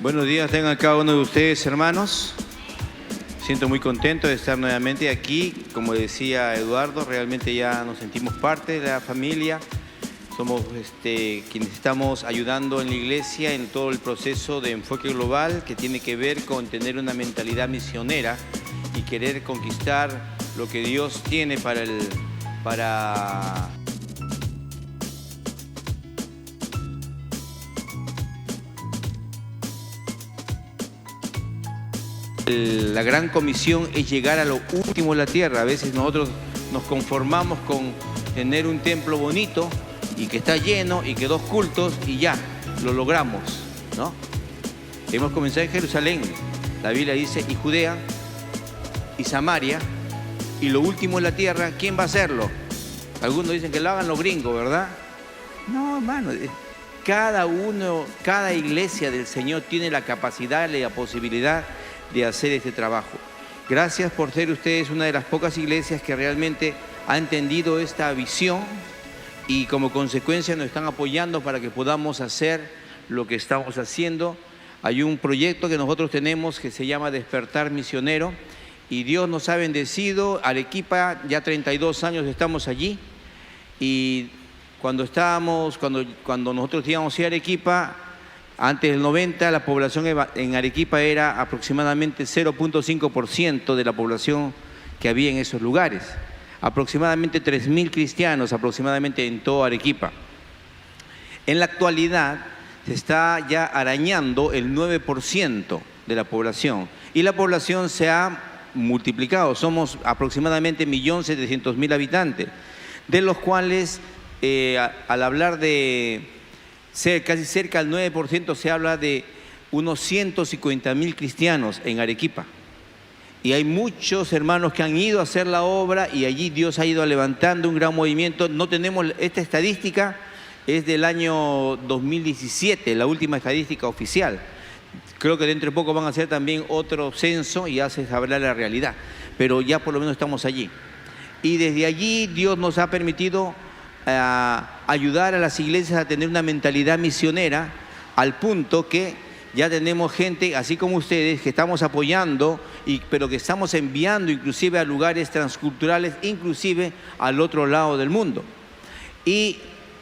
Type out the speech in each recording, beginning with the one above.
Buenos días tengan cada uno de ustedes, hermanos. Siento muy contento de estar nuevamente aquí. Como decía Eduardo, realmente ya nos sentimos parte de la familia. Somos quienes estamos ayudando en la iglesia en todo el proceso de enfoque global que tiene que ver con tener una mentalidad misionera y querer conquistar lo que Dios tiene para la gran comisión es llegar a lo último de la tierra. A veces nosotros nos conformamos con tener un templo bonito y que está lleno y que 2 cultos y ya, lo logramos, ¿no? Hemos comenzado en Jerusalén. La Biblia dice, y Judea, y Samaria, y lo último de la tierra, ¿quién va a hacerlo? Algunos dicen que lo hagan los gringos, ¿verdad? No, hermano, cada iglesia del Señor tiene la capacidad y la posibilidad de hacer este trabajo. Gracias por ser ustedes una de las pocas iglesias que realmente ha entendido esta visión y como consecuencia nos están apoyando para que podamos hacer lo que estamos haciendo. Hay un proyecto que nosotros tenemos que se llama Despertar Misionero y Dios nos ha bendecido. Arequipa, ya 32 años estamos allí y cuando nosotros íbamos a Arequipa, antes del 90, la población en Arequipa era aproximadamente 0.5% de la población que había en esos lugares. Aproximadamente 3.000 cristianos, aproximadamente en todo Arequipa. En la actualidad se está ya arañando el 9% de la población y la población se ha multiplicado. Somos aproximadamente 1.700.000 habitantes, de los cuales al hablar de casi cerca del 9% se habla de unos 150.000 cristianos en Arequipa. Y hay muchos hermanos que han ido a hacer la obra y allí Dios ha ido levantando un gran movimiento. No tenemos esta estadística, es del año 2017, la última estadística oficial. Creo que dentro de poco van a hacer también otro censo y ya se sabrá la realidad. Pero ya por lo menos estamos allí. Y desde allí Dios nos ha permitido ayudar a las iglesias a tener una mentalidad misionera al punto que ya tenemos gente, así como ustedes, que estamos apoyando, pero que estamos enviando inclusive a lugares transculturales, inclusive al otro lado del mundo. Y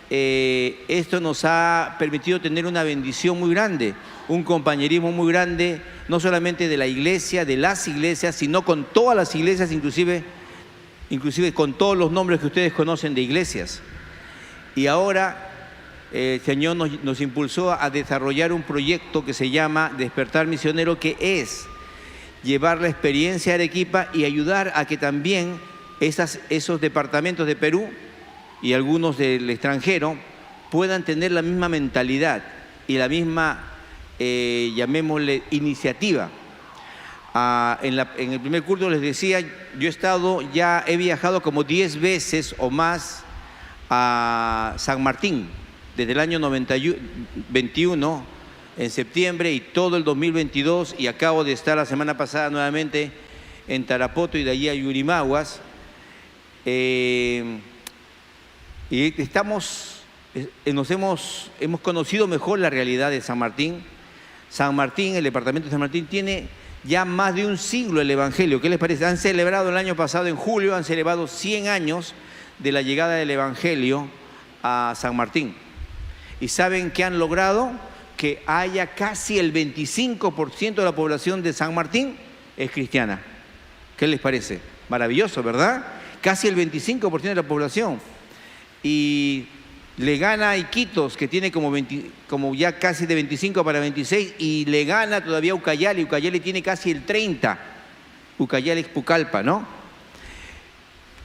esto nos ha permitido tener una bendición muy grande, un compañerismo muy grande, no solamente de la iglesia, de las iglesias, sino con todas las iglesias, inclusive con todos los nombres que ustedes conocen de iglesias. Y ahora el Señor nos impulsó a desarrollar un proyecto que se llama Despertar Misionero, que es llevar la experiencia a Arequipa y ayudar a que también esos departamentos de Perú y algunos del extranjero puedan tener la misma mentalidad y la misma, llamémosle, iniciativa. En el primer culto les decía, he viajado como 10 veces o más a San Martín, desde el año 21 en septiembre y todo el 2022, y acabo de estar la semana pasada nuevamente en Tarapoto y de allí a Yurimaguas. Y hemos conocido mejor la realidad de San Martín. San Martín, el departamento de San Martín, tiene ya más de un siglo el Evangelio. ¿Qué les parece? Han celebrado el año pasado, en julio, han celebrado 100 años de la llegada del Evangelio a San Martín. ¿Y saben qué han logrado? Que haya casi el 25% de la población de San Martín es cristiana. ¿Qué les parece? Maravilloso, ¿verdad? Casi el 25% de la población. Y le gana a Iquitos, que tiene como ya casi de 25 para 26, y le gana todavía a Ucayali. Ucayali tiene casi el 30. Ucayali es Pucallpa, ¿no?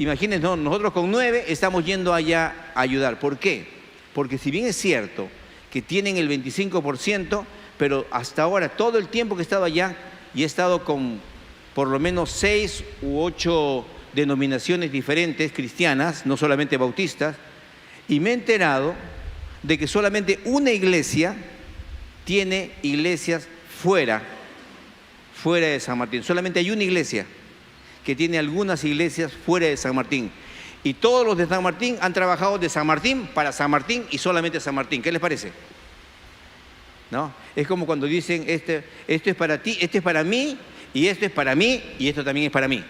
Imagínense, ¿no? Nosotros con 9 estamos yendo allá a ayudar. ¿Por qué? Porque si bien es cierto que tienen el 25%, pero hasta ahora, todo el tiempo que he estado allá, y he estado con por lo menos 6 u 8 denominaciones diferentes cristianas, no solamente bautistas, y me he enterado de que solamente una iglesia tiene iglesias fuera de San Martín. Solamente hay una iglesia que tiene algunas iglesias fuera de San Martín. Y todos los de San Martín han trabajado de San Martín para San Martín y solamente San Martín. ¿Qué les parece? ¿no? Es como cuando dicen, esto es para ti, esto es para mí, y esto es para mí, y esto también es para mí.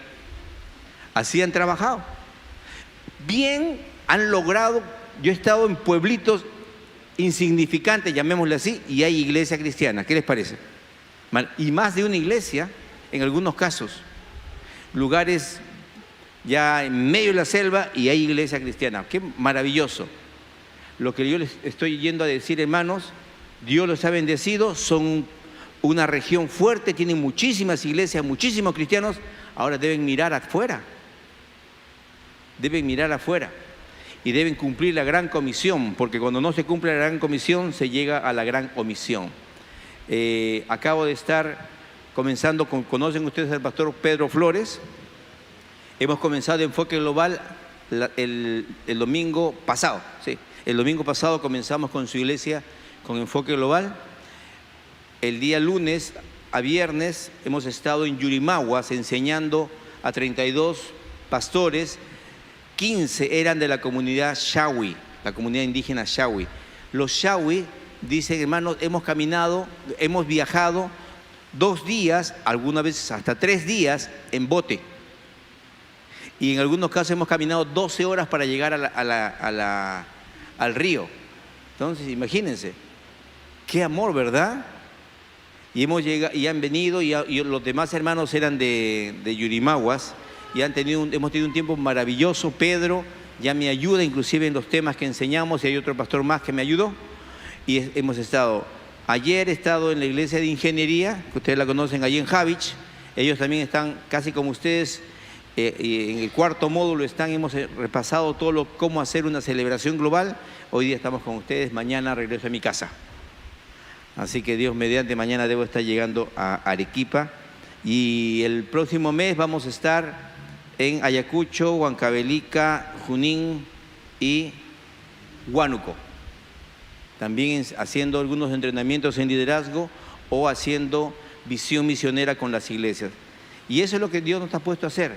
Así han trabajado. Bien han logrado. Yo he estado en pueblitos insignificantes, llamémosle así, y hay iglesia cristiana. ¿Qué les parece? Y más de una iglesia, en algunos casos. Lugares ya en medio de la selva y hay iglesia cristiana. ¡Qué maravilloso! Lo que yo les estoy yendo a decir, hermanos, Dios los ha bendecido, son una región fuerte, tienen muchísimas iglesias, muchísimos cristianos. Ahora deben mirar afuera. Deben mirar afuera. Y deben cumplir la gran comisión, porque cuando no se cumple la gran comisión, se llega a la gran omisión. Acabo de estar comenzando, conocen ustedes al pastor Pedro Flores. Hemos comenzado Enfoque Global el domingo pasado. Sí, el domingo pasado comenzamos con su iglesia, con Enfoque Global. El día lunes a viernes hemos estado en Yurimaguas enseñando a 32 pastores. 15 eran de la comunidad Shawi, la comunidad indígena Shawi. Los Shawi, dicen, hermanos, hemos caminado, hemos viajado 2 días, algunas veces hasta 3 días en bote. Y en algunos casos hemos caminado 12 horas para llegar al río. Entonces, imagínense, qué amor, ¿verdad? Y hemos llegado, y han venido, y los demás hermanos eran de Yurimaguas, y hemos tenido un tiempo maravilloso. Pedro ya me ayuda inclusive en los temas que enseñamos, y hay otro pastor más que me ayudó. Y hemos estado, ayer he estado en la iglesia de ingeniería, que ustedes la conocen, allí en Javich. Ellos también están casi como ustedes, en el 4.º módulo hemos repasado cómo hacer una celebración global. Hoy día estamos con ustedes, mañana regreso a mi casa. Así que Dios mediante, mañana debo estar llegando a Arequipa. Y el próximo mes vamos a estar en Ayacucho, Huancavelica, Junín y Huánuco. También haciendo algunos entrenamientos en liderazgo o haciendo visión misionera con las iglesias. Y eso es lo que Dios nos ha puesto a hacer,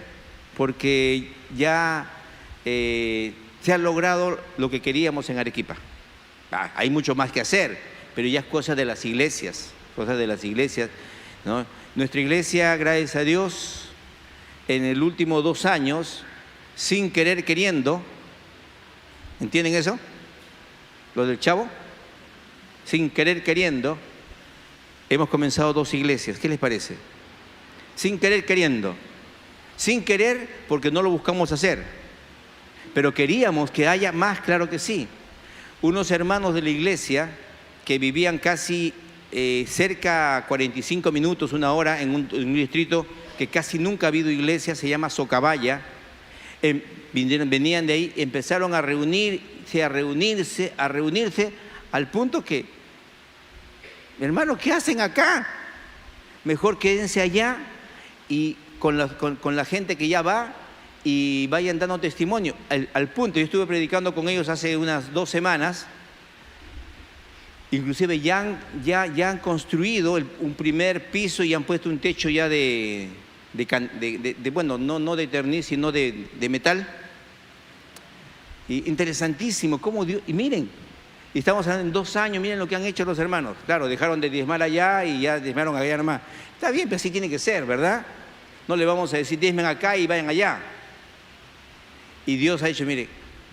porque ya se ha logrado lo que queríamos en Arequipa. Hay mucho más que hacer, pero ya es cosa de las iglesias, ¿no? Nuestra iglesia, gracias a Dios, en el último 2 años, sin querer queriendo, ¿entienden eso? Lo del chavo, sin querer queriendo, hemos comenzado 2 iglesias. ¿Qué les parece? Sin querer queriendo. Sin querer porque no lo buscamos hacer, pero queríamos que haya más, claro que sí. Unos hermanos de la iglesia que vivían casi cerca a 45 minutos, 1 hora, en un distrito que casi nunca ha habido iglesia, se llama Socabaya. Venían de ahí, empezaron a reunirse, al punto que, hermano, ¿qué hacen acá? Mejor quédense allá y con la gente que ya va, y vayan dando testimonio. Al punto, yo estuve predicando con ellos hace unas 2 semanas. Inclusive ya han construido un primer piso y han puesto un techo ya bueno, no de terniz, sino de metal. Y interesantísimo cómo Dios, y miren, estamos hablando en 2 años, miren lo que han hecho los hermanos. Claro, dejaron de diezmar allá y ya diezmaron allá nomás. Está bien, pero así tiene que ser, ¿verdad? No le vamos a decir diezmen acá y vayan allá. Y Dios ha dicho, mire,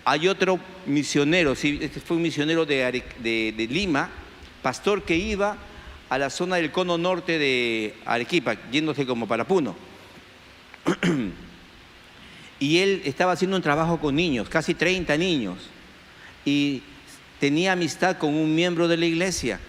hay otro misionero, sí, este fue un misionero de Lima, pastor que iba a la zona del cono norte de Arequipa, yéndose como para Puno. Y él estaba haciendo un trabajo con niños, casi 30 niños, y tenía amistad con un miembro de la iglesia.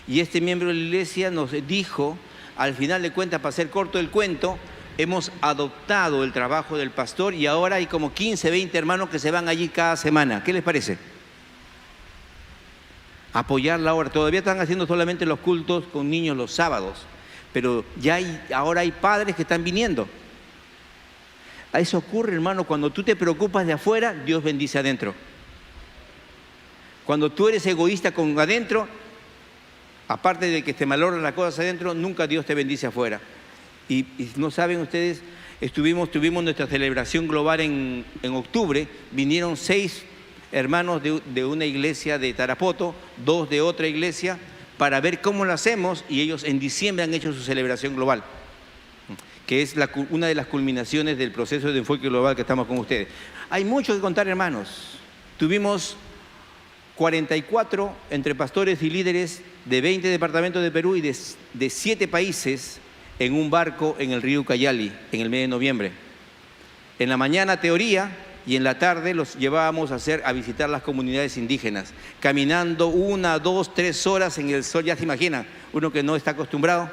Y este miembro de la iglesia nos dijo, al final de cuentas, para hacer corto el cuento, hemos adoptado el trabajo del pastor y ahora hay como 15, 20 hermanos que se van allí cada semana. ¿Qué les parece? Apoyar la obra. Todavía están haciendo solamente los cultos con niños los sábados, pero ahora hay padres que están viniendo. A eso ocurre, hermano, cuando tú te preocupas de afuera, Dios bendice adentro. Cuando tú eres egoísta con adentro, aparte de que te malogran las cosas adentro, nunca Dios te bendice afuera. Y no saben ustedes, tuvimos nuestra celebración global en octubre, vinieron 6 hermanos de una iglesia de Tarapoto, 2 de otra iglesia, para ver cómo lo hacemos, y ellos en diciembre han hecho su celebración global, que es una de las culminaciones del proceso de enfoque global que estamos con ustedes. Hay mucho que contar, hermanos. Tuvimos 44 entre pastores y líderes de 20 departamentos de Perú y de 7 países en un barco en el río Ucayali en el mes de noviembre. En la mañana teoría y en la tarde los llevábamos a visitar las comunidades indígenas, caminando 1, 2, 3 horas en el sol. Ya se imaginan, uno que no está acostumbrado.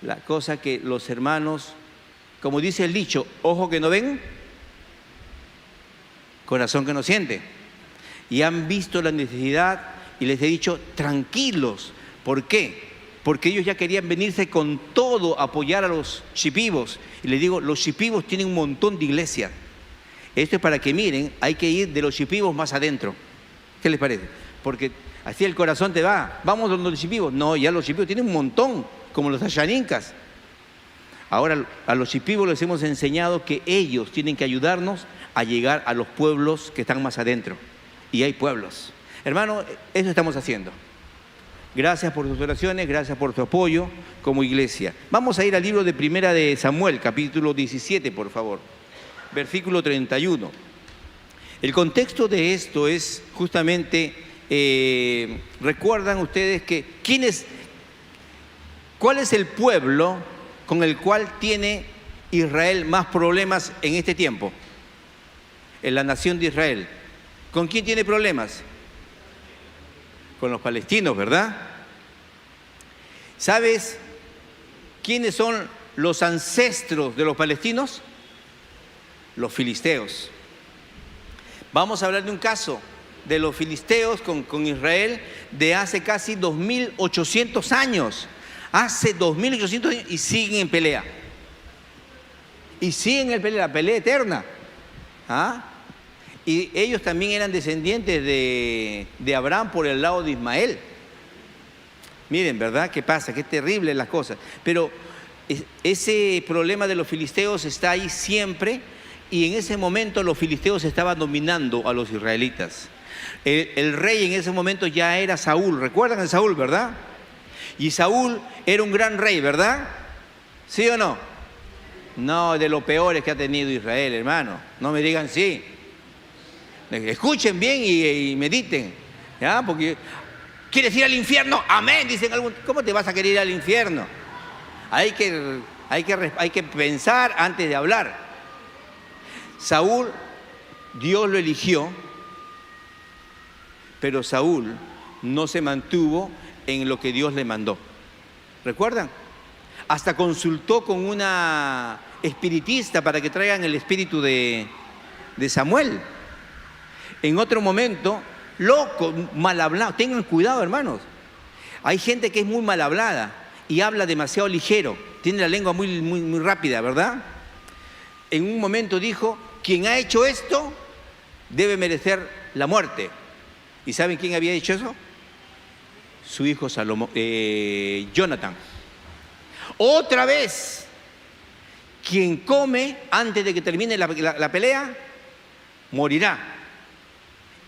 La cosa que los hermanos, como dice el dicho, ojo que no ven, corazón que no siente. Y han visto la necesidad y les he dicho, tranquilos. ¿Por qué? Porque ellos ya querían venirse con todo a apoyar a los shipibos. Y les digo, los shipibos tienen un montón de iglesias. Esto es para que miren, hay que ir de los shipibos más adentro. ¿Qué les parece? Porque así el corazón te va. Vamos a los shipibos. No, ya los shipibos tienen un montón, como los ashanincas. Ahora a los shipibos les hemos enseñado que ellos tienen que ayudarnos a llegar a los pueblos que están más adentro. Y hay pueblos. Hermano, eso estamos haciendo. Gracias por sus oraciones, gracias por su apoyo como iglesia. Vamos a ir al libro de Primera de Samuel, capítulo 17, por favor. Versículo 31. El contexto de esto es justamente, recuerdan ustedes que ¿cuál es el pueblo con el cual tiene Israel más problemas en este tiempo? En la nación de Israel. ¿Con quién tiene problemas? Con los palestinos, ¿verdad? ¿Sabes quiénes son los ancestros de los palestinos? Los filisteos. Vamos a hablar de un caso de los filisteos con Israel de hace casi 2800 años. Hace 2800 años y siguen en pelea. Y siguen en pelea, la pelea eterna. ¿Ah? Y ellos también eran descendientes de Abraham por el lado de Ismael. Miren, ¿verdad? ¿Qué pasa? Qué terrible las cosas. Pero ese problema de los filisteos está ahí siempre, y en ese momento los filisteos estaban dominando a los israelitas. El rey en ese momento ya era Saúl. ¿Recuerdan a Saúl, verdad? Y Saúl era un gran rey, ¿verdad? ¿Sí o no? No, de los peores que ha tenido Israel, hermano. No me digan sí. Escuchen bien y mediten, ¿ya? Porque ¿quieres ir al infierno? Amén, dicen algunos. ¿Cómo te vas a querer ir al infierno? Hay que pensar antes de hablar. Saúl, Dios lo eligió, pero Saúl no se mantuvo en lo que Dios le mandó. ¿Recuerdan? Hasta consultó con una espiritista para que traigan el espíritu de Samuel. En otro momento, loco, mal hablado. Tengan cuidado, hermanos. Hay gente que es muy mal hablada y habla demasiado ligero. Tiene la lengua muy rápida, ¿verdad? En un momento dijo, quien ha hecho esto debe merecer la muerte. ¿Y saben quién había hecho eso? Su hijo Jonathan. Otra vez, quien come antes de que termine la pelea, morirá.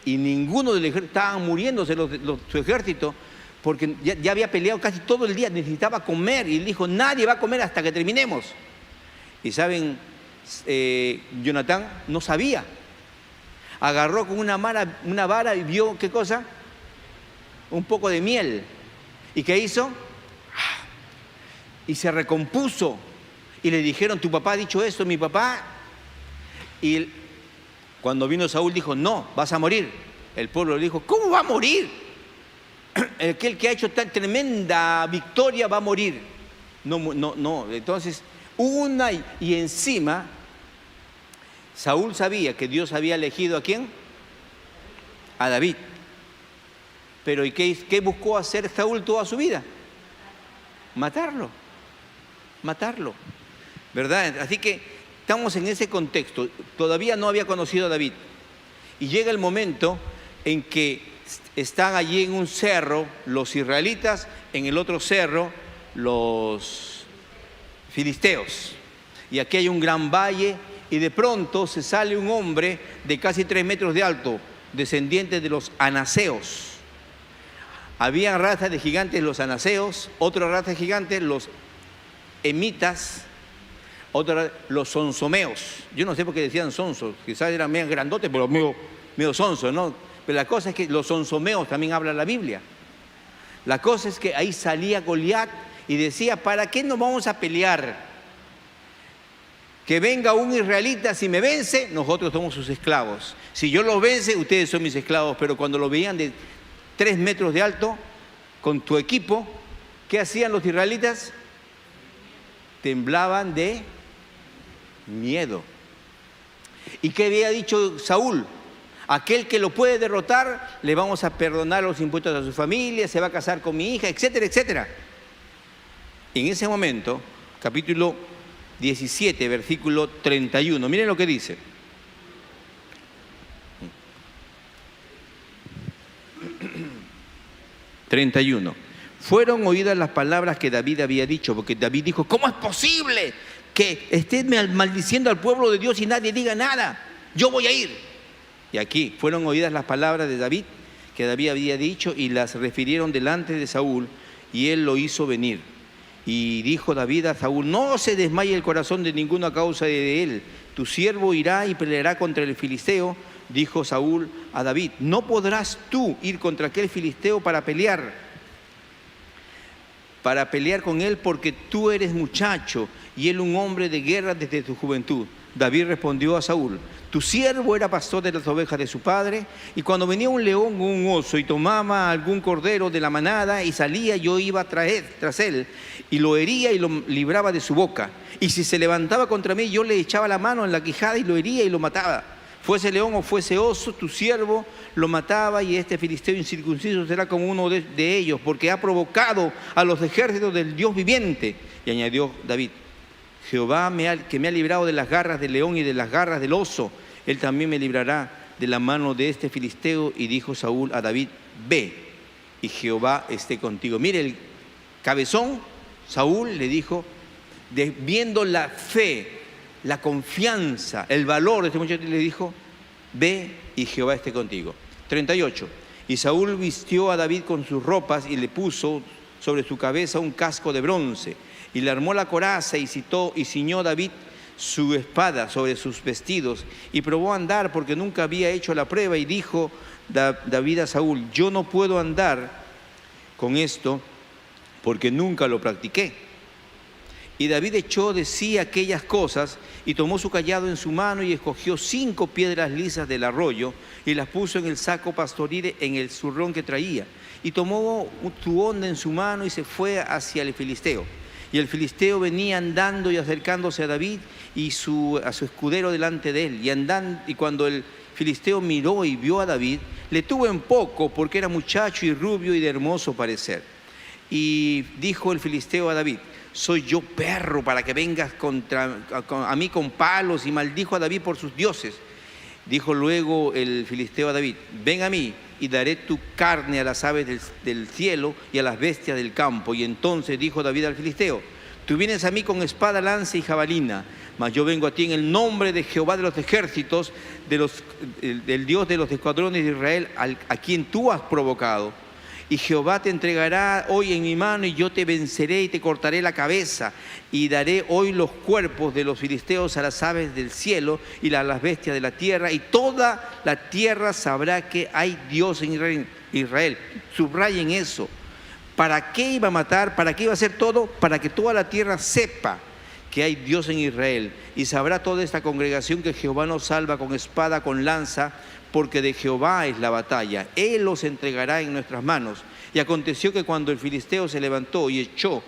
Y ninguno del ejército, estaban muriéndose su ejército, porque ya había peleado casi todo el día, necesitaba comer, y él dijo, nadie va a comer hasta que terminemos. Y saben, Jonathan no sabía, agarró con una vara y vio, ¿qué cosa? Un poco de miel. ¿Y qué hizo? Y se recompuso, y le dijeron, tu papá ha dicho esto, mi papá. Y cuando vino Saúl dijo, no, vas a morir. El pueblo le dijo, ¿cómo va a morir? Aquel que ha hecho tan tremenda victoria va a morir. No. Entonces, y encima, Saúl sabía que Dios había elegido ¿a quién? A David. Pero ¿y qué buscó hacer Saúl toda su vida? Matarlo. ¿Verdad? Así que estamos en ese contexto. Todavía no había conocido a David. Y llega el momento en que están allí en un cerro los israelitas, en el otro cerro los filisteos. Y aquí hay un gran valle, y de pronto se sale un hombre de casi 3 metros de alto, descendiente de los anaseos. Había razas de gigantes, los anaseos, otra raza de gigantes, los emitas, los sonsomeos. Yo no sé por qué decían sonsos, quizás eran medio grandotes, pero medio sonsos, ¿no? Pero la cosa es que los sonsomeos también habla la Biblia. La cosa es que ahí salía Goliat y decía, ¿para qué nos vamos a pelear? Que venga un israelita, si me vence, nosotros somos sus esclavos. Si yo los vence, ustedes son mis esclavos. Pero cuando lo veían de 3 metros de alto, con tu equipo, ¿qué hacían los israelitas? Temblaban de miedo. ¿Y qué había dicho Saúl? Aquel que lo puede derrotar, le vamos a perdonar los impuestos a su familia, se va a casar con mi hija, etcétera, etcétera. En ese momento, capítulo 17, versículo 31, miren lo que dice. Fueron oídas las palabras que David había dicho, porque David dijo, ¿cómo es posible que estés maldiciendo al pueblo de Dios y nadie diga nada? Yo voy a ir. Y aquí fueron oídas las palabras de David que David había dicho y las refirieron delante de Saúl y él lo hizo venir. Y dijo David a Saúl, no se desmaye el corazón de ninguno a causa de él. Tu siervo irá y peleará contra el filisteo. Dijo Saúl a David, no podrás tú ir contra aquel filisteo para pelear con él, porque tú eres muchacho y él un hombre de guerra desde tu juventud. David respondió a Saúl, tu siervo era pastor de las ovejas de su padre, y cuando venía un león o un oso y tomaba algún cordero de la manada y salía, yo iba tras él y lo hería y lo libraba de su boca. Y si se levantaba contra mí, yo le echaba la mano en la quijada y lo hería y lo mataba. Fuese león o fuese oso, tu siervo lo mataba, y este filisteo incircunciso será como uno de ellos, porque ha provocado a los ejércitos del Dios viviente. Y añadió David, Jehová que me ha librado de las garras del león y de las garras del oso, él también me librará de la mano de este filisteo. Y dijo Saúl a David, ve, y Jehová esté contigo. Mire, el cabezón, Saúl le dijo, viendo la fe, la confianza, el valor de este muchacho, le dijo, ve y Jehová esté contigo. 38. Y Saúl vistió a David con sus ropas y le puso sobre su cabeza un casco de bronce, y le armó la coraza y ciñó David su espada sobre sus vestidos, y probó a andar porque nunca había hecho la prueba. Y dijo David a Saúl, yo no puedo andar con esto porque nunca lo practiqué. Y David echó de sí aquellas cosas y tomó su cayado en su mano y escogió 5 piedras lisas del arroyo y las puso en el saco pastoril en el zurrón que traía. Y tomó su honda en su mano y se fue hacia el filisteo. Y el filisteo venía andando y acercándose a David y a su escudero delante de él. Y cuando el filisteo miró y vio a David, le tuvo en poco porque era muchacho y rubio y de hermoso parecer. Y dijo el filisteo a David, ¿soy yo perro para que vengas a mí con palos? Y maldijo a David por sus dioses. Dijo luego el filisteo a David, ven a mí y daré tu carne a las aves del cielo y a las bestias del campo. Y entonces dijo David al filisteo, tú vienes a mí con espada, lanza y jabalina, mas yo vengo a ti en el nombre de Jehová de los ejércitos, del Dios de los escuadrones de Israel, a quien tú has provocado. Y Jehová te entregará hoy en mi mano, y yo te venceré y te cortaré la cabeza, y daré hoy los cuerpos de los filisteos a las aves del cielo y a las bestias de la tierra, y toda la tierra sabrá que hay Dios en Israel. Subrayen eso. ¿Para qué iba a matar? ¿Para qué iba a hacer todo? Para que toda la tierra sepa que hay Dios en Israel, y sabrá toda esta congregación que Jehová nos salva con espada, con lanza, porque de Jehová es la batalla. Él los entregará en nuestras manos. Y aconteció que cuando el filisteo se levantó y echó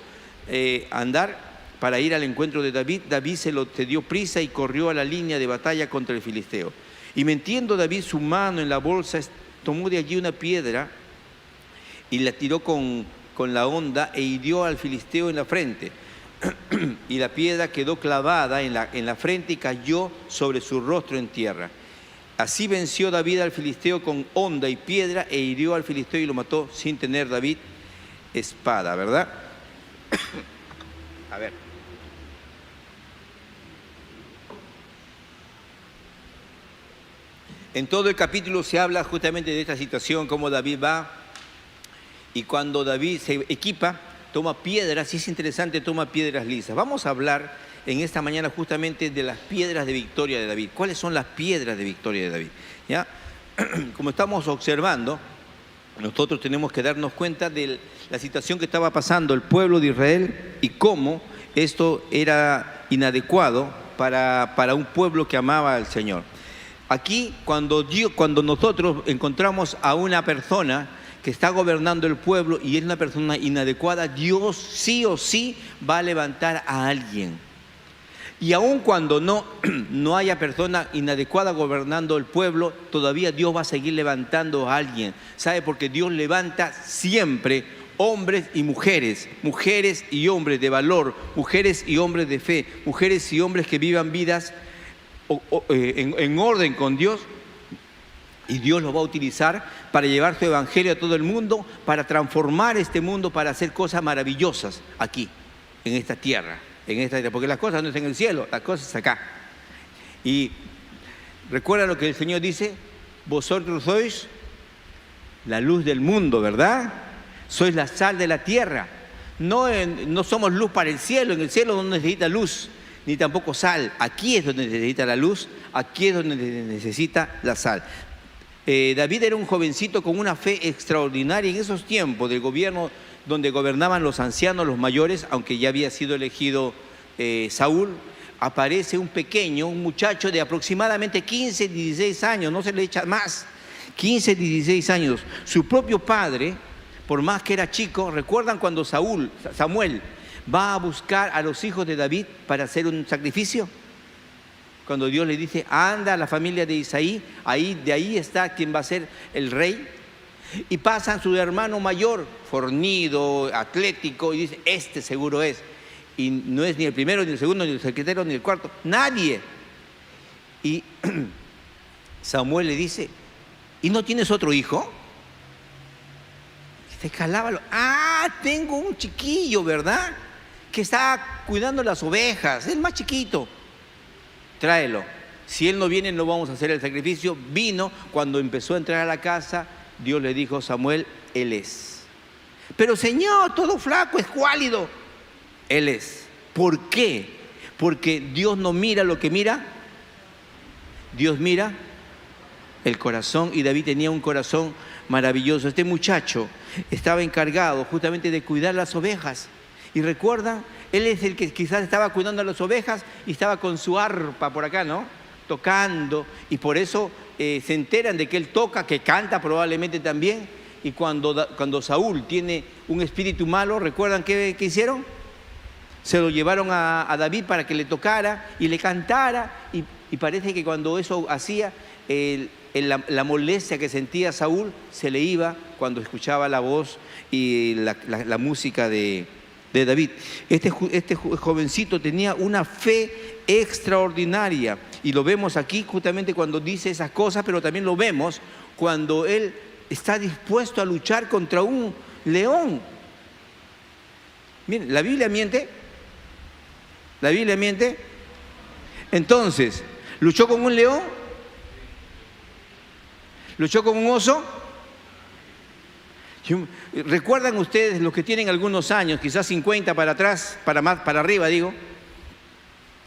a andar para ir al encuentro de David, David se dio prisa y corrió a la línea de batalla contra el filisteo. Y metiendo David su mano en la bolsa, tomó de allí una piedra y la tiró con la honda e hirió al filisteo en la frente. Y la piedra quedó clavada en la frente y cayó sobre su rostro en tierra. Así venció David al filisteo con honda y piedra e hirió al filisteo y lo mató sin tener David espada, ¿verdad? A ver. En todo el capítulo se habla justamente de esta situación, cómo David va y cuando David se equipa, toma piedras, y es interesante, toma piedras lisas. Vamos a hablar en esta mañana justamente de las piedras de victoria de David. ¿Cuáles son las piedras de victoria de David? ¿Ya? Como estamos observando, nosotros tenemos que darnos cuenta de la situación que estaba pasando el pueblo de Israel y cómo esto era inadecuado para un pueblo que amaba al Señor. Aquí, cuando nosotros encontramos a una persona que está gobernando el pueblo y es una persona inadecuada, Dios sí o sí va a levantar a alguien. Y aun cuando no haya persona inadecuada gobernando el pueblo, todavía Dios va a seguir levantando a alguien. ¿Sabe? Porque Dios levanta siempre hombres y mujeres y hombres de valor, mujeres y hombres de fe, mujeres y hombres que vivan vidas en orden con Dios, y Dios los va a utilizar para llevar su evangelio a todo el mundo, para transformar este mundo, para hacer cosas maravillosas aquí, en esta tierra, porque las cosas no están en el cielo, las cosas acá. Y recuerda lo que el Señor dice: vosotros sois la luz del mundo, ¿verdad? Sois la sal de la tierra. No somos luz para el cielo. En el cielo no necesita luz, ni tampoco sal. Aquí es donde necesita la luz, aquí es donde necesita la sal. David era un jovencito con una fe extraordinaria en esos tiempos del gobierno donde gobernaban los ancianos, los mayores, aunque ya había sido elegido Saúl. Aparece un muchacho de aproximadamente 15, 16 años, no se le echa más, 15, 16 años. Su propio padre, por más que era chico, ¿recuerdan cuando Samuel va a buscar a los hijos de David para hacer un sacrificio? Cuando Dios le dice: anda a la familia de Isaí, de ahí está quien va a ser el rey. Y pasa su hermano mayor, fornido, atlético, y dice: este seguro es. Y no es ni el primero, ni el segundo, ni el secretario, ni el cuarto, nadie. Y Samuel le dice: ¿y no tienes otro hijo? Se calaba. Tengo un chiquillo, ¿verdad? Que está cuidando las ovejas, es más chiquito. Tráelo. Si él no viene, no vamos a hacer el sacrificio. Vino. Cuando empezó a entrar a la casa, Dios le dijo: Samuel, él es. Pero Señor, todo flaco, escuálido. Él es. ¿Por qué? Porque Dios no mira lo que mira. Dios mira el corazón, y David tenía un corazón maravilloso. Este muchacho estaba encargado justamente de cuidar las ovejas. Y recuerdan, él es el que quizás estaba cuidando a las ovejas y estaba con su arpa por acá, ¿no? Tocando, y por eso se enteran de que él toca, que canta probablemente también. Y cuando Saúl tiene un espíritu malo, ¿recuerdan qué hicieron? Se lo llevaron a David para que le tocara y le cantara, y parece que cuando eso hacía, la molestia que sentía Saúl se le iba cuando escuchaba la voz y la música de David. Este jovencito tenía una fe extraordinaria, y lo vemos aquí justamente cuando dice esas cosas, pero también lo vemos cuando él está dispuesto a luchar contra un león. Miren, la Biblia miente. La Biblia miente. Entonces, ¿luchó con un león? ¿Luchó con un oso? ¿Recuerdan ustedes, los que tienen algunos años, quizás 50 para atrás, para arriba digo?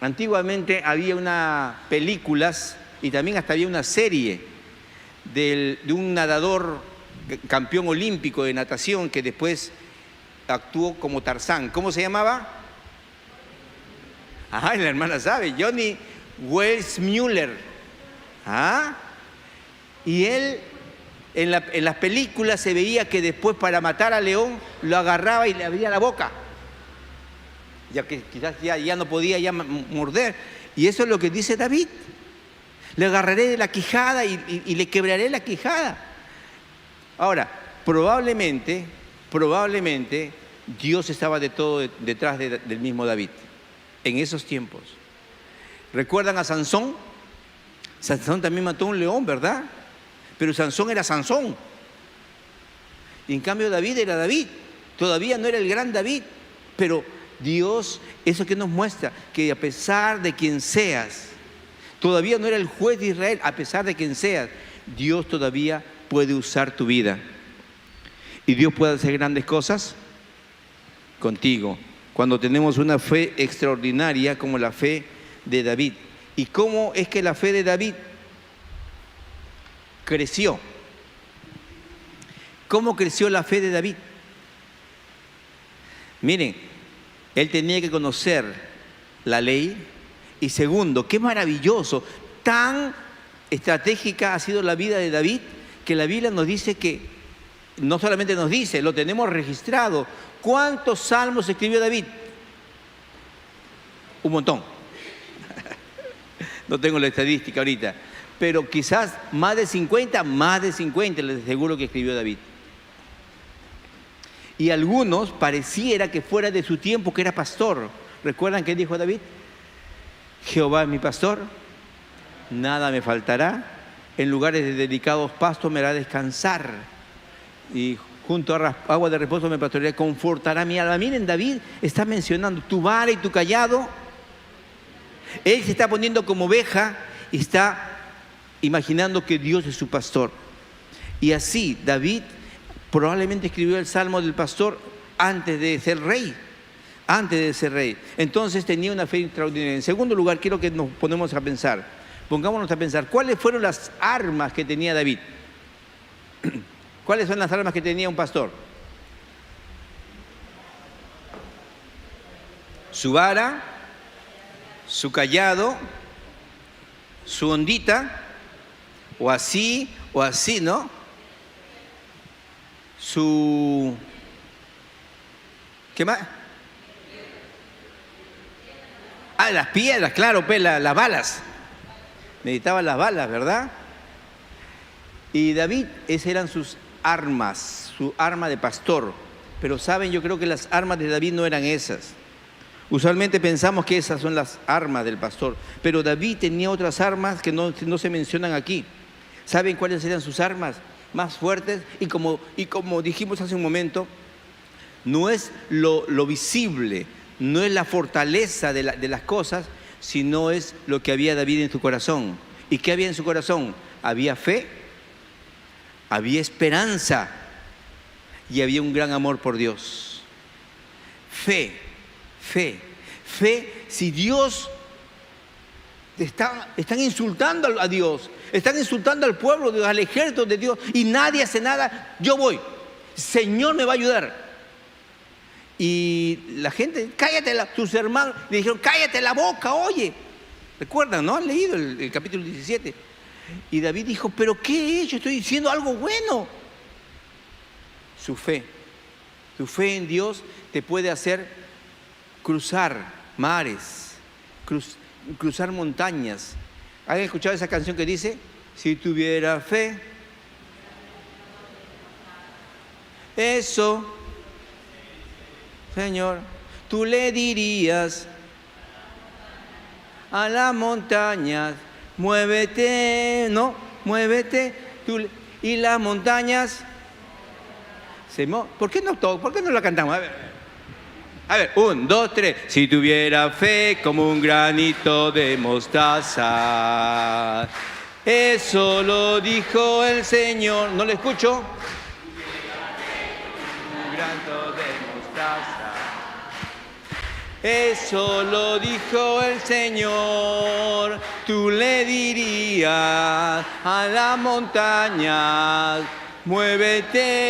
Antiguamente había unas películas y también hasta había una serie de un nadador campeón olímpico de natación que después actuó como Tarzán. ¿Cómo se llamaba? La hermana sabe, Johnny Weissmuller. Y él, en las películas se veía que después, para matar al león, lo agarraba y le abría la boca, ya que quizás ya no podía ya morder. Y eso es lo que dice David: le agarraré de la quijada y le quebraré la quijada. Ahora, probablemente Dios estaba detrás del mismo David en esos tiempos. ¿Recuerdan a Sansón? Sansón también mató a un león, ¿verdad? Pero Sansón era Sansón. Y en cambio David era David. Todavía no era el gran David. Pero Dios, eso que nos muestra, que a pesar de quien seas, todavía no era el juez de Israel, a pesar de quien seas, Dios todavía puede usar tu vida. y Dios puede hacer grandes cosas contigo. Cuando tenemos una fe extraordinaria como la fe de David. ¿Y cómo es que la fe de David creció? ¿Cómo creció la fe de David? Miren, él tenía que conocer la ley. Y segundo, qué maravilloso, tan estratégica ha sido la vida de David, que la Biblia nos dice que, no solamente nos dice, lo tenemos registrado. ¿Cuántos salmos escribió David? Un montón. No tengo la estadística ahorita, pero quizás más de 50, les aseguro que escribió David. Y algunos pareciera que fuera de su tiempo, que era pastor. ¿Recuerdan qué dijo David? Jehová es mi pastor, nada me faltará, en lugares de delicados pastos me hará descansar, y junto a agua de reposo me pastoreará, confortará mi alma. Miren, David está mencionando tu vara y tu callado. Él se está poniendo como oveja y está imaginando que Dios es su pastor. Y así David probablemente escribió el Salmo del pastor antes de ser rey. Entonces tenía una fe extraordinaria. En segundo lugar, quiero que nos pongámonos a pensar, ¿cuáles fueron las armas que tenía David? ¿Cuáles son las armas que tenía un pastor? Su vara, su callado, su ondita, o así, ¿no? ¿Qué más? Las piedras, claro, pues, las balas. Necesitaba las balas, ¿verdad? Y David, esas eran sus armas, su arma de pastor. Pero saben, yo creo que las armas de David no eran esas. Usualmente pensamos que esas son las armas del pastor, pero David tenía otras armas que no se mencionan aquí. ¿Saben cuáles eran sus armas más fuertes? Y como dijimos hace un momento, no es lo visible, no es la fortaleza de las cosas, sino es lo que había David en su corazón. ¿Y qué había en su corazón? Había fe, había esperanza y había un gran amor por Dios. Fe. Si Dios están insultando a Dios, están insultando al pueblo, al ejército de Dios, y nadie hace nada, yo voy, Señor me va a ayudar. Y la gente, sus hermanos le dijeron, cállate la boca, oye. ¿Recuerdan, no? Han leído el capítulo 17. Y David dijo, ¿pero qué he hecho? Estoy diciendo algo bueno. Su fe en Dios te puede hacer cruzar mares, cruzar montañas. ¿Han escuchado esa canción que dice, si tuviera fe? Eso, Señor, tú le dirías a las montañas, muévete, ¿no? Muévete. Y las montañas ¿Por qué no la cantamos? A ver, 1, 2, 3. Si tuviera fe como un granito de mostaza. Eso lo dijo el Señor. ¿No lo escucho? Un granito de mostaza. Eso lo dijo el Señor. Tú le dirías a la montaña, muévete,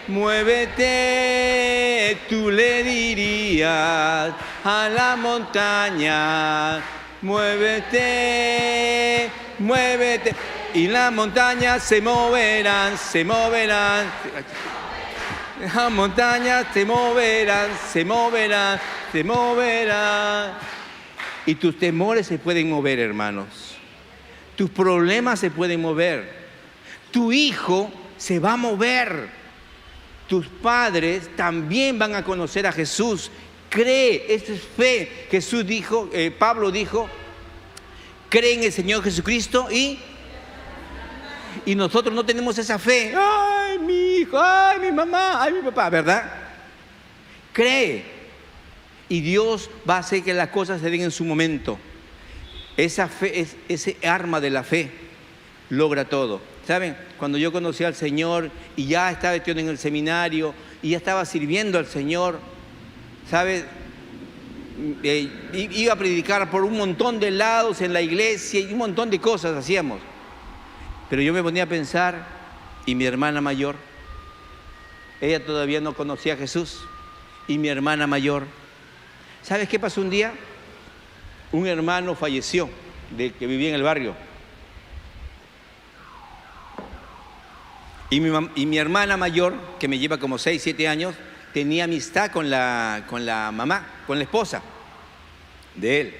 muévete. Tú le dirías a la montaña, muévete, muévete. Y las montañas se moverán, se moverán. Las montañas se moverán, se moverán, se moverán. Y tus temores se pueden mover, hermanos. Tus problemas se pueden mover. Tu hijo se va a mover. Tus padres también van a conocer a Jesús. Cree, esto es fe. Jesús dijo, Pablo dijo, cree en el Señor Jesucristo y nosotros no tenemos esa fe. Ay, mi hijo, ay, mi mamá, ay, mi papá, ¿verdad? Cree. Y Dios va a hacer que las cosas se den en su momento. Esa fe, ese arma de la fe, logra todo. ¿saben? Cuando yo conocí al Señor y ya estaba estudiando en el seminario y ya estaba sirviendo al Señor, ¿sabes? Iba a predicar por un montón de lados en la iglesia y un montón de cosas hacíamos. Pero yo me ponía a pensar, y mi hermana mayor, ella todavía no conocía a Jesús, y mi hermana mayor, ¿sabes qué pasó un día? Un hermano falleció, del que vivía en el barrio. Y mi hermana mayor, que me lleva como 6, 7 años, tenía amistad con la mamá, con la esposa de él.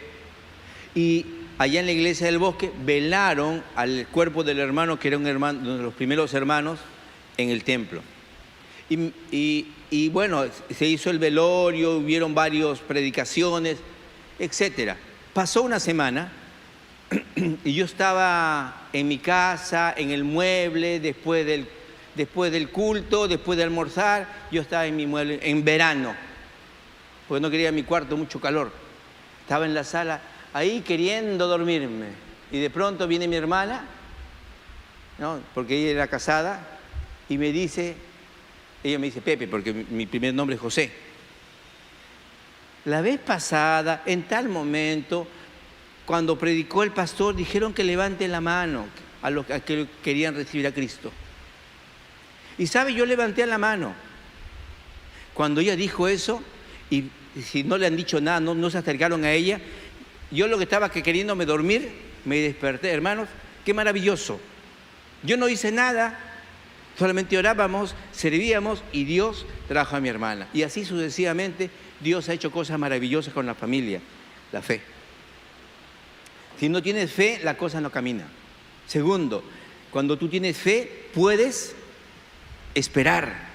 Y allá en la iglesia del Bosque velaron al cuerpo del hermano, que era un hermano, uno de los primeros hermanos, en el templo. Y bueno, se hizo el velorio, hubieron varias predicaciones, etc. Pasó una semana y yo estaba en mi casa, en el mueble, después del culto, después de almorzar, yo estaba en mi mueble, en verano, porque no quería mi cuarto, mucho calor. Estaba en la sala, ahí queriendo dormirme. Y de pronto viene mi hermana, ¿no? Porque ella era casada, y me dice, ella me dice Pepe, porque mi primer nombre es José. La vez pasada, en tal momento, cuando predicó el pastor, dijeron que levante la mano a los que querían recibir a Cristo. Y sabe, yo levanté la mano. Cuando ella dijo eso, y si no le han dicho nada, no se acercaron a ella, yo lo que estaba queriéndome dormir, me desperté. Hermanos, qué maravilloso. Yo no hice nada, solamente orábamos, servíamos y Dios trajo a mi hermana. Y así sucesivamente, Dios ha hecho cosas maravillosas con la familia, la fe. Si no tienes fe, la cosa no camina. Segundo, cuando tú tienes fe, puedes esperar.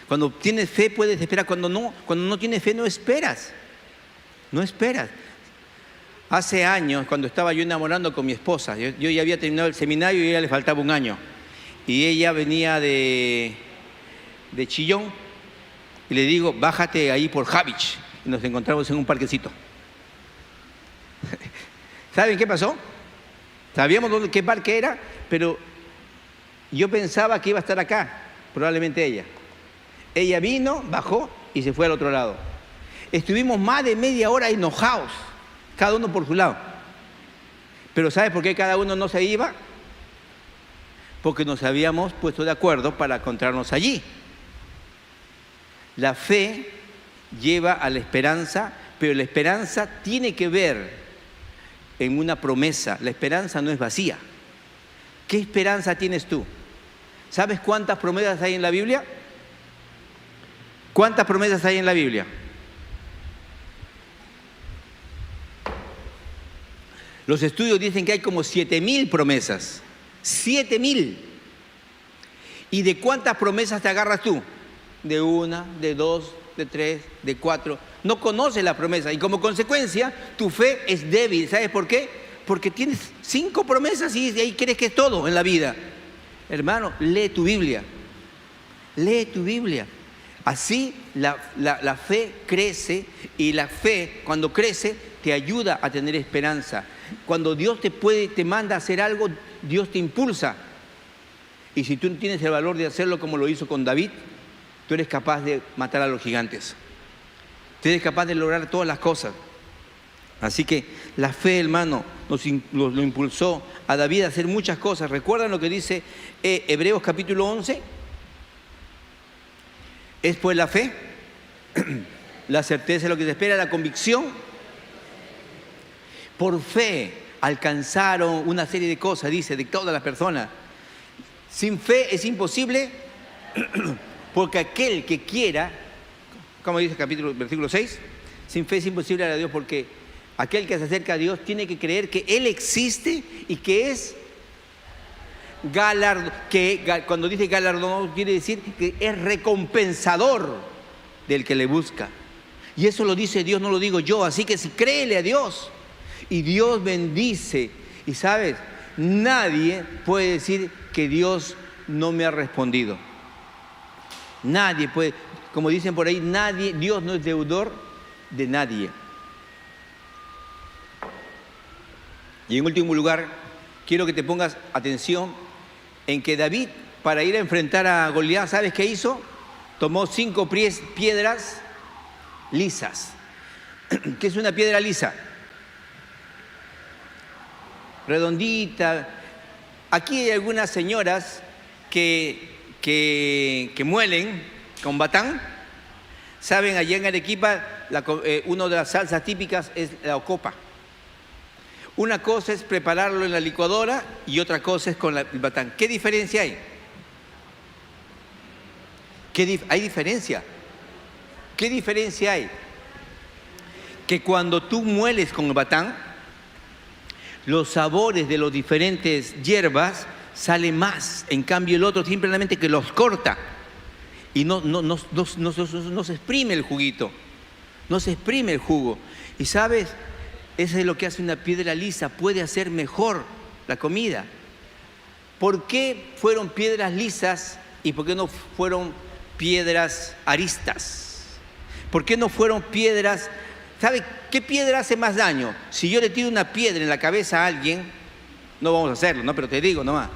Cuando tienes fe, puedes esperar. Cuando no tienes fe, no esperas. No esperas. Hace años, cuando estaba yo enamorando con mi esposa, yo ya había terminado el seminario y a ella le faltaba un año. Y ella venía de Chillón, y le digo, bájate ahí por Javich. Y nos encontramos en un parquecito. ¿Saben qué pasó? Sabíamos qué parque era, pero yo pensaba que iba a estar acá, probablemente ella. Ella vino, bajó y se fue al otro lado. Estuvimos más de media hora enojados, cada uno por su lado. Pero ¿sabes por qué cada uno no se iba? Porque nos habíamos puesto de acuerdo para encontrarnos allí. La fe lleva a la esperanza, pero la esperanza tiene que ver en una promesa. La esperanza no es vacía. ¿Qué esperanza tienes tú? ¿Sabes cuántas promesas hay en la Biblia? ¿Cuántas promesas hay en la Biblia? Los estudios dicen que hay como 7,000 promesas. 7,000. ¿Y de cuántas promesas te agarras tú? De 1, de 2, de 3, de 4. No conoces la promesa y como consecuencia tu fe es débil. ¿Sabes por qué? Porque tienes 5 promesas y ahí crees que es todo en la vida. Hermano, lee tu Biblia. Lee tu Biblia. Así la fe crece, y la fe, cuando crece, te ayuda a tener esperanza. Cuando Dios te manda a hacer algo, Dios te impulsa. Y si tú no tienes el valor de hacerlo como lo hizo con David, tú eres capaz de matar a los gigantes. Tú eres capaz de lograr todas las cosas. Así que la fe, hermano, lo impulsó a David a hacer muchas cosas. ¿Recuerdan lo que dice Hebreos capítulo 11? Es pues la fe, la certeza de lo que se espera, la convicción. Por fe alcanzaron una serie de cosas, dice, de todas las personas. Sin fe es imposible, porque aquel que quiera, como dice el versículo 6, sin fe es imposible a Dios, porque aquel que se acerca a Dios tiene que creer que Él existe y que es galardón, que cuando dice galardón quiere decir que es recompensador del que le busca. Y eso lo dice Dios, no lo digo yo. Así que si créele a Dios y Dios bendice. Y sabes, nadie puede decir que Dios no me ha respondido. Nadie puede, como dicen por ahí, Dios no es deudor de nadie. Y en último lugar, quiero que te pongas atención en que David, para ir a enfrentar a Goliat, ¿sabes qué hizo? Tomó 5 piedras lisas. ¿Qué es una piedra lisa? Redondita. Aquí hay algunas señoras que muelen con batán. Saben, allá en Arequipa, una de las salsas típicas es la ocopa. Una cosa es prepararlo en la licuadora y otra cosa es con el batán. ¿Qué diferencia hay? ¿Hay diferencia? ¿Qué diferencia hay? Que cuando tú mueles con el batán, los sabores de las diferentes hierbas salen más. En cambio el otro simplemente que los corta y no se exprime el juguito, no se exprime el jugo. Y sabes, eso es lo que hace una piedra lisa, puede hacer mejor la comida. ¿Por qué fueron piedras lisas y por qué no fueron piedras aristas? ¿Por qué no fueron piedras? ¿Sabe qué piedra hace más daño? Si yo le tiro una piedra en la cabeza a alguien, no vamos a hacerlo, ¿no? Pero te digo nomás.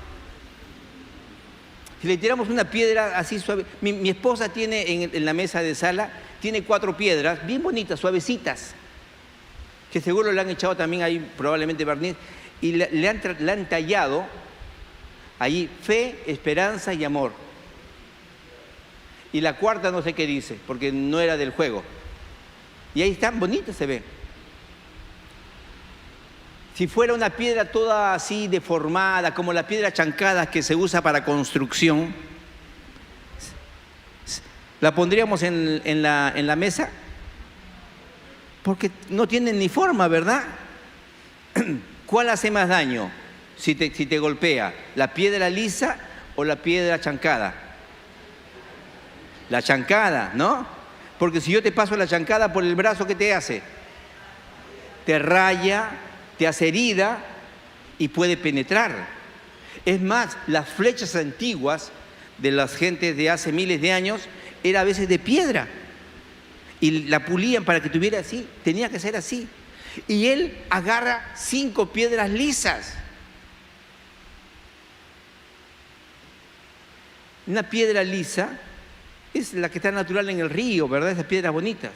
Si le tiramos una piedra así suave, mi esposa tiene en la mesa de sala, tiene 4 piedras bien bonitas, suavecitas, que seguro le han echado también ahí probablemente barniz, y le han tallado ahí fe, esperanza y amor. Y la cuarta no sé qué dice, porque no era del juego. Y ahí están, bonitas se ven. Si fuera una piedra toda así deformada, como la piedra chancada que se usa para construcción, ¿la pondríamos en la mesa? Porque no tienen ni forma, ¿verdad? ¿Cuál hace más daño si te golpea? ¿La piedra lisa o la piedra chancada? La chancada, ¿no? Porque si yo te paso la chancada por el brazo, ¿qué te hace? Te raya, te hace herida y puede penetrar. Es más, las flechas antiguas de las gentes de hace miles de años era a veces de piedra. Y la pulían para que tuviera así, tenía que ser así. Y él agarra 5 piedras lisas. Una piedra lisa es la que está natural en el río, ¿verdad? Esas piedras bonitas.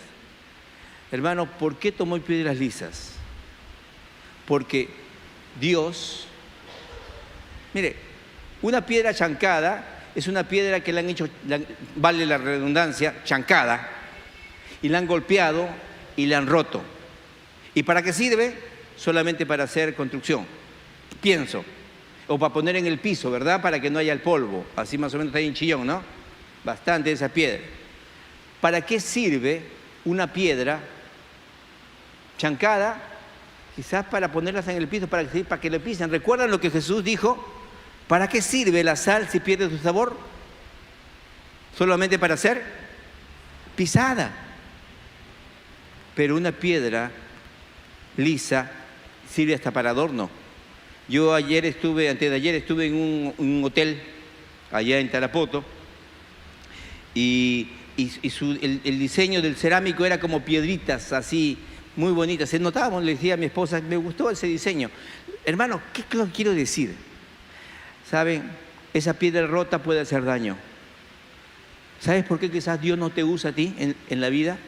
Hermano, ¿por qué tomó piedras lisas? Porque Dios, mire, una piedra chancada es una piedra que le han hecho, vale la redundancia, chancada, y la han golpeado y la han roto. ¿Y para qué sirve? Solamente para hacer construcción, pienso, o para poner en el piso, ¿verdad? Para que no haya el polvo, así más o menos está ahí en Chillón, ¿no? Bastante esa piedra. ¿Para qué sirve una piedra chancada? Quizás para ponerlas en el piso, para que le pisen. ¿Recuerdan lo que Jesús dijo? ¿Para qué sirve la sal si pierde su sabor? Solamente para ser pisada. Pero una piedra lisa sirve hasta para adorno. Yo antes de ayer estuve en un hotel allá en Tarapoto y el diseño del cerámico era como piedritas así, muy bonitas. Se notábamos, le decía a mi esposa, me gustó ese diseño. Hermano, ¿qué quiero decir? ¿Saben? Esa piedra rota puede hacer daño. ¿Sabes por qué quizás Dios no te usa a ti en la vida?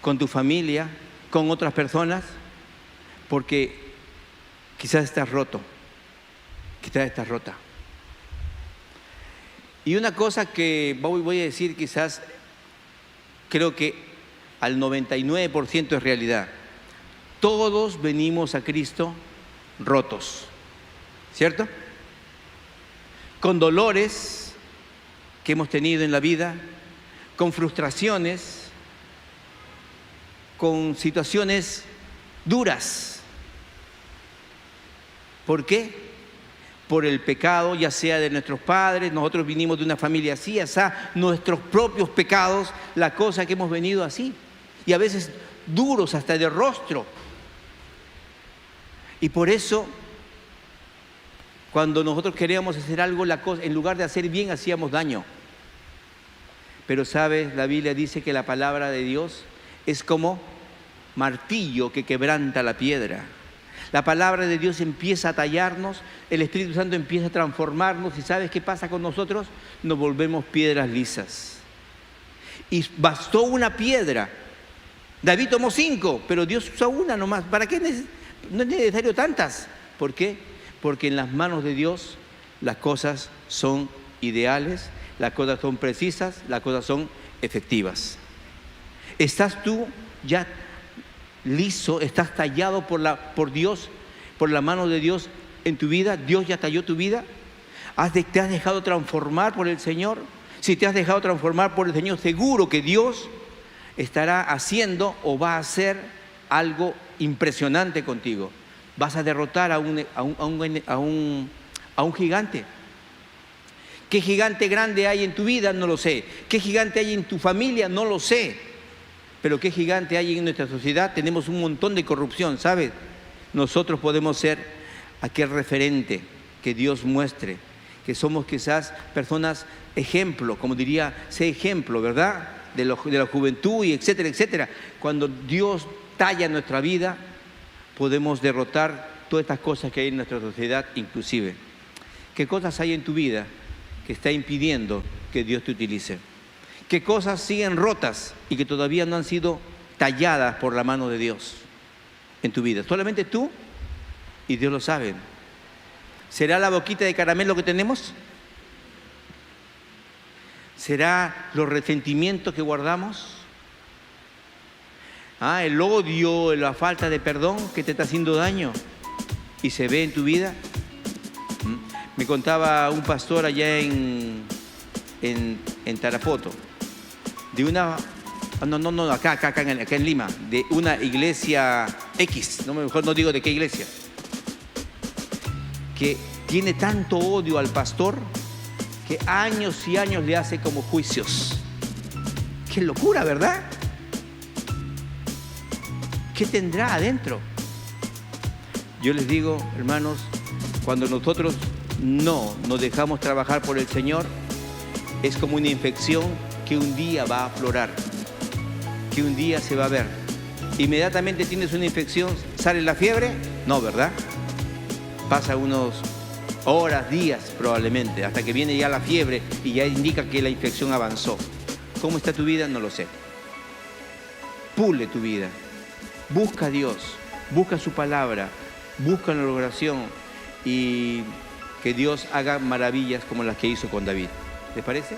Con tu familia, con otras personas. Porque quizás estás roto. Quizás estás rota. Y una cosa que voy a decir quizás, creo que al 99% es realidad. Todos venimos a Cristo rotos, ¿cierto? Con dolores que hemos tenido en la vida, con frustraciones, con situaciones duras. ¿Por qué? Por el pecado, ya sea de nuestros padres, nosotros vinimos de una familia así, nuestros propios pecados, la cosa que hemos venido así, y a veces duros hasta de rostro. Y por eso, cuando nosotros queríamos hacer algo, en lugar de hacer bien, hacíamos daño. Pero sabes, la Biblia dice que la palabra de Dios es como martillo que quebranta la piedra. La palabra de Dios empieza a tallarnos, el Espíritu Santo empieza a transformarnos y ¿sabes qué pasa con nosotros? Nos volvemos piedras lisas. Y bastó una piedra. David tomó 5, pero Dios usó una nomás. ¿Para qué? No es necesario tantas. ¿Por qué? Porque en las manos de Dios las cosas son ideales, las cosas son precisas, las cosas son efectivas. ¿Estás tú ya liso? ¿Estás tallado por Dios, por la mano de Dios en tu vida? ¿Dios ya talló tu vida? ¿Te has dejado transformar por el Señor? Si te has dejado transformar por el Señor, seguro que Dios estará haciendo o va a hacer algo impresionante contigo. Vas a derrotar a un gigante. ¿Qué gigante grande hay en tu vida? No lo sé. ¿Qué gigante hay en tu familia? No lo sé. Pero ¿qué gigante hay en nuestra sociedad? Tenemos un montón de corrupción, ¿sabes? Nosotros podemos ser aquel referente que Dios muestre, que somos quizás personas ejemplo, como diría, sé ejemplo, ¿verdad? De la juventud y etcétera, etcétera. Cuando Dios talla nuestra vida, podemos derrotar todas estas cosas que hay en nuestra sociedad inclusive. ¿Qué cosas hay en tu vida que está impidiendo que Dios te utilice? ¿Qué cosas siguen rotas y que todavía no han sido talladas por la mano de Dios en tu vida? Solamente tú y Dios lo sabe. ¿Será la boquita de caramelo que tenemos? ¿Será los resentimientos que guardamos? El odio, la falta de perdón que te está haciendo daño y se ve en tu vida. Me contaba un pastor allá en Tarapoto, de una, acá en Lima, de una iglesia X, mejor no digo de qué iglesia, que tiene tanto odio al pastor que años y años le hace como juicios. ¡Qué locura!, ¿verdad? ¿Qué tendrá adentro? Yo les digo, hermanos, cuando nosotros no nos dejamos trabajar por el Señor, es como una infección que un día va a aflorar, que un día se va a ver. Inmediatamente tienes una infección, ¿sale la fiebre? No, ¿verdad? Pasa unos horas, días probablemente, hasta que viene ya la fiebre y ya indica que la infección avanzó. ¿Cómo está tu vida? No lo sé. Pule tu vida. Busca a Dios, busca su palabra, busca la oración y que Dios haga maravillas como las que hizo con David. ¿Les parece?